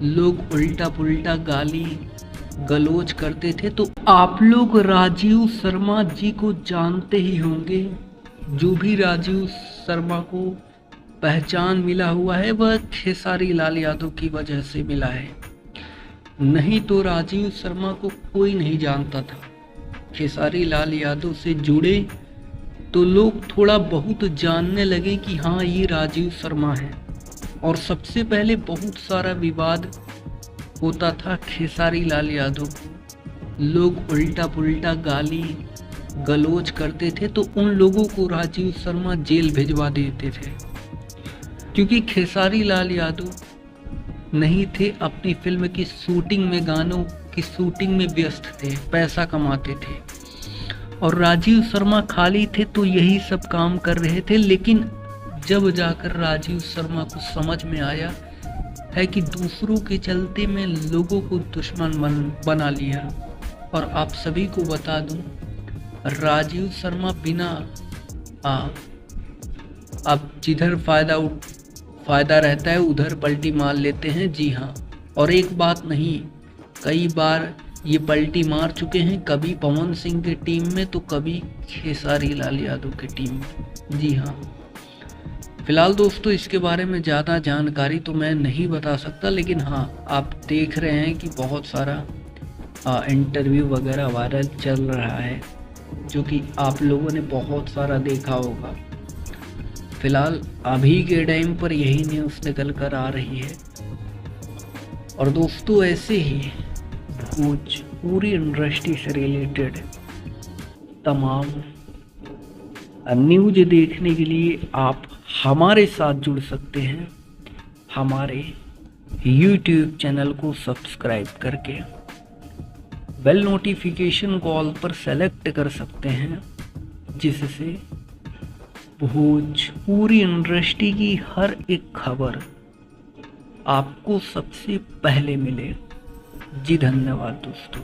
लोग उल्टा पुल्टा गाली गलौज करते थे। तो आप लोग राजीव शर्मा जी को जानते ही होंगे। जो भी राजीव शर्मा को पहचान मिला हुआ है वह खेसारी लाल यादव की वजह से मिला है, नहीं तो राजीव शर्मा को कोई नहीं जानता था। खेसारी लाल यादव से जुड़े तो लोग थोड़ा बहुत जानने लगे कि हाँ ये राजीव शर्मा है। और सबसे पहले बहुत सारा विवाद होता था खेसारी लाल यादव को, लोग उल्टा पुल्टा गाली गलौज करते थे तो उन लोगों को राजीव शर्मा जेल भिजवा देते थे, क्योंकि खेसारी लाल यादव नहीं थे, अपनी फिल्म की शूटिंग में, गानों की शूटिंग में व्यस्त थे, पैसा कमाते थे। और राजीव शर्मा खाली थे तो यही सब काम कर रहे थे। लेकिन जब जाकर राजीव शर्मा को समझ में आया है कि दूसरों के चलते मैं लोगों को दुश्मन बना लिया। और आप सभी को बता दूं, राजीव शर्मा बिना अब जिधर फायदा रहता है उधर पलटी मार लेते हैं। जी हाँ, और एक बात नहीं, कई बार ये पलटी मार चुके हैं, कभी पवन सिंह के टीम में तो कभी खेसारी लाल यादव के टीम में। जी हाँ, फिलहाल दोस्तों इसके बारे में ज़्यादा जानकारी तो मैं नहीं बता सकता, लेकिन हाँ आप देख रहे हैं कि बहुत सारा इंटरव्यू वगैरह वायरल चल रहा है, जो कि आप लोगों ने बहुत सारा देखा होगा। फिलहाल अभी के टाइम पर यही न्यूज़ निकल कर आ रही है। और दोस्तों ऐसे ही भोजपुरी इंडस्ट्री से रिलेटेड तमाम न्यूज देखने के लिए आप हमारे साथ जुड़ सकते हैं, हमारे YouTube चैनल को सब्सक्राइब करके बेल नोटिफिकेशन कॉल पर सेलेक्ट कर सकते हैं, जिससे भोजपुरी इंडस्ट्री की हर एक खबर आपको सबसे पहले मिले। जी धन्यवाद दोस्तों।